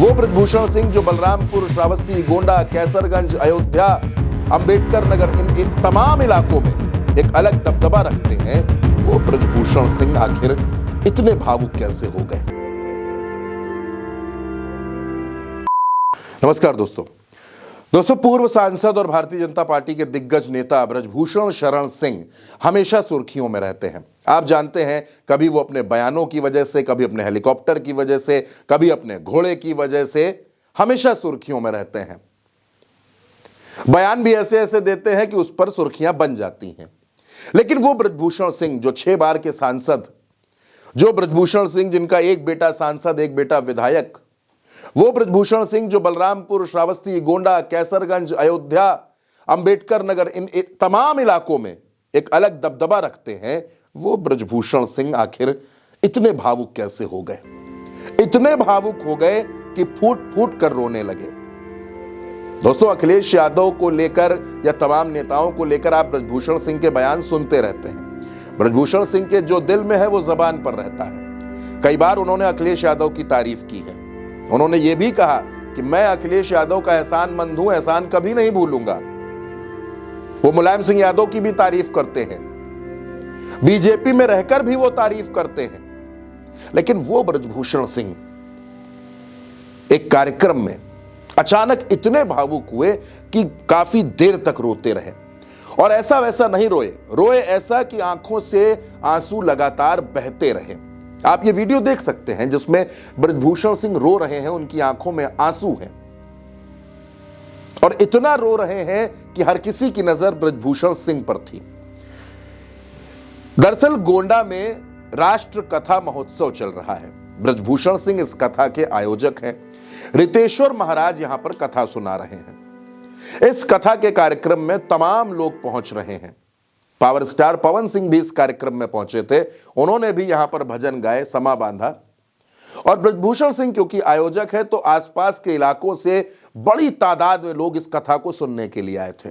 वो ब्रजभूषण सिंह जो बलरामपुर, श्रावस्ती, गोंडा, कैसरगंज, अयोध्या, अंबेडकर नगर, इन तमाम इलाकों में एक अलग दबदबा रखते हैं, वो ब्रजभूषण सिंह आखिर इतने भावुक कैसे हो गए। नमस्कार दोस्तों, पूर्व सांसद और भारतीय जनता पार्टी के दिग्गज नेता ब्रजभूषण शरण सिंह हमेशा सुर्खियों में रहते हैं। आप जानते हैं, कभी वो अपने बयानों की वजह से, कभी अपने हेलीकॉप्टर की वजह से, कभी अपने घोड़े की वजह से हमेशा सुर्खियों में रहते हैं। बयान भी ऐसे ऐसे देते हैं कि उस पर सुर्खियां बन जाती हैं। लेकिन वो ब्रजभूषण सिंह जो 6 बार के सांसद, जो ब्रजभूषण सिंह जिनका एक बेटा सांसद, एक बेटा विधायक, वो ब्रजभूषण सिंह जो बलरामपुर, श्रावस्ती, गोंडा, कैसरगंज, अयोध्या, अंबेडकर नगर, इन तमाम इलाकों में एक अलग दबदबा रखते हैं, वो ब्रजभूषण सिंह आखिर इतने भावुक कैसे हो गए। इतने भावुक हो गए कि फूट फूट कर रोने लगे। दोस्तों, अखिलेश यादव को लेकर या तमाम नेताओं को लेकर आप ब्रजभूषण सिंह के बयान सुनते रहते हैं। ब्रजभूषण सिंह के जो दिल में है वो जबान पर रहता है। कई बार उन्होंने अखिलेश यादव की तारीफ की है। उन्होंने ये भी कहा कि मैं अखिलेश यादव का एहसानमंद हूं, एहसान कभी नहीं भूलूंगा। वो मुलायम सिंह यादव की भी तारीफ करते हैं, बीजेपी में रहकर भी वो तारीफ करते हैं। लेकिन वो ब्रजभूषण सिंह एक कार्यक्रम में अचानक इतने भावुक हुए कि काफी देर तक रोते रहे। और ऐसा वैसा नहीं रोए ऐसा कि आंखों से आंसू लगातार बहते रहे। आप ये वीडियो देख सकते हैं जिसमें ब्रजभूषण सिंह रो रहे हैं, उनकी आंखों में आंसू हैं और इतना रो रहे हैं कि हर किसी की नजर ब्रजभूषण सिंह पर थी। दरअसल गोंडा में राष्ट्र कथा महोत्सव चल रहा है। ब्रजभूषण सिंह इस कथा के आयोजक हैं। रितेश्वर महाराज यहां पर कथा सुना रहे हैं। इस कथा के कार्यक्रम में तमाम लोग पहुंच रहे हैं। पावर स्टार पवन सिंह भी इस कार्यक्रम में पहुंचे थे। उन्होंने भी यहां पर भजन गाए, समा बांधा। और ब्रजभूषण सिंह क्योंकि आयोजक है तो आसपास के इलाकों से बड़ी तादाद में लोग इस कथा को सुनने के लिए आए थे।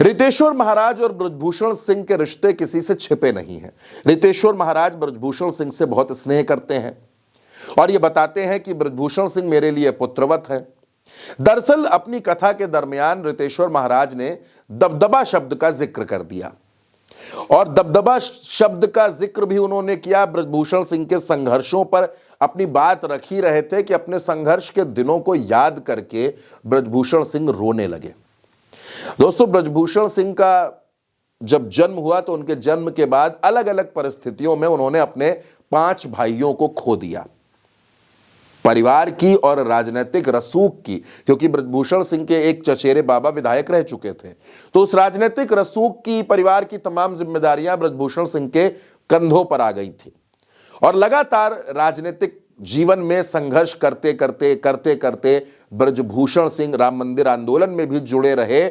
रितेश्वर महाराज और ब्रजभूषण सिंह के रिश्ते किसी से छिपे नहीं हैं। रितेश्वर महाराज ब्रजभूषण सिंह से बहुत स्नेह करते हैं और ये बताते हैं कि ब्रजभूषण सिंह मेरे लिए पुत्रवत है। दरअसल अपनी कथा के दरमियान रितेश्वर महाराज ने दबदबा शब्द का जिक्र कर दिया और दबदबा शब्द का जिक्र भी उन्होंने किया। ब्रजभूषण सिंह के संघर्षों पर अपनी बात रख ही रहे थे कि अपने संघर्ष के दिनों को याद करके ब्रजभूषण सिंह रोने लगे। दोस्तों, ब्रजभूषण सिंह का जब जन्म हुआ तो उनके जन्म के बाद अलग अलग परिस्थितियों में उन्होंने अपने 5 भाइयों को खो दिया। परिवार की और राजनीतिक रसूख की, क्योंकि ब्रजभूषण सिंह के एक चचेरे बाबा विधायक रह चुके थे, तो उस राजनीतिक रसूख की, परिवार की तमाम जिम्मेदारियां ब्रजभूषण सिंह के कंधों पर आ गई थी और लगातार राजनीतिक जीवन में संघर्ष करते करते ब्रजभूषण सिंह राम मंदिर आंदोलन में भी जुड़े रहे,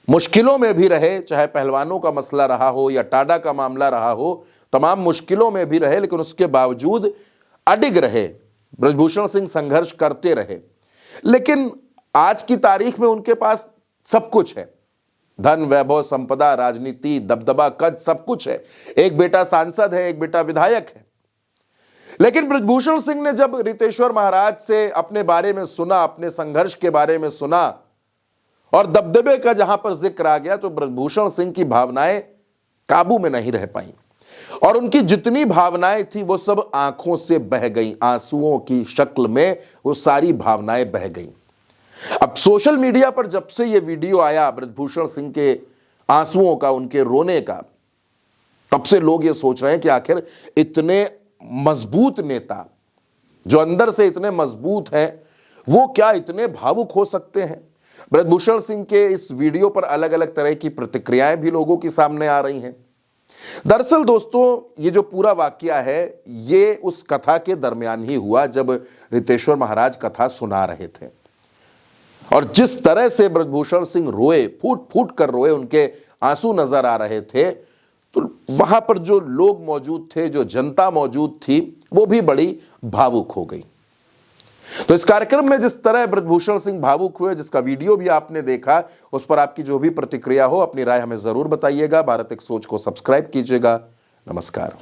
मुश्किलों में भी रहे, चाहे पहलवानों का मसला रहा हो या टाडा का मामला रहा हो, तमाम मुश्किलों में भी रहे, लेकिन उसके बावजूद अडिग रहे। ब्रजभूषण सिंह संघर्ष करते रहे। लेकिन आज की तारीख में उनके पास सब कुछ है, धन, वैभव, संपदा, राजनीति, दबदबा, कद, सब कुछ है। एक बेटा सांसद है, एक बेटा विधायक है। लेकिन ब्रजभूषण सिंह ने जब रितेश्वर महाराज से अपने बारे में सुना, अपने संघर्ष के बारे में सुना और दबदबे का जहां पर जिक्र आ गया, तो ब्रजभूषण सिंह की भावनाएं काबू में नहीं रह पाई और उनकी जितनी भावनाएं थी वो सब आंखों से बह गई। आंसुओं की शक्ल में वो सारी भावनाएं बह गई। अब सोशल मीडिया पर जब से ये वीडियो आया ब्रजभूषण सिंह के आंसुओं का, उनके रोने का, तब से लोग ये सोच रहे हैं कि आखिर इतने मजबूत नेता जो अंदर से इतने मजबूत हैं, वो क्या इतने भावुक हो सकते हैं। ब्रजभूषण सिंह के इस वीडियो पर अलग अलग तरह की प्रतिक्रियाएं भी लोगों के सामने आ रही हैं। दरअसल दोस्तों, ये जो पूरा वाकया है ये उस कथा के दरमियान ही हुआ जब रितेश्वर महाराज कथा सुना रहे थे और जिस तरह से ब्रजभूषण सिंह रोए, फूट फूट कर रोए, उनके आंसू नजर आ रहे थे, तो वहां पर जो लोग मौजूद थे, जो जनता मौजूद थी, वो भी बड़ी भावुक हो गई। तो इस कार्यक्रम में जिस तरह ब्रजभूषण सिंह भावुक हुए, जिसका वीडियो भी आपने देखा, उस पर आपकी जो भी प्रतिक्रिया हो, अपनी राय हमें जरूर बताइएगा। भारत एक सोच को सब्सक्राइब कीजिएगा। नमस्कार।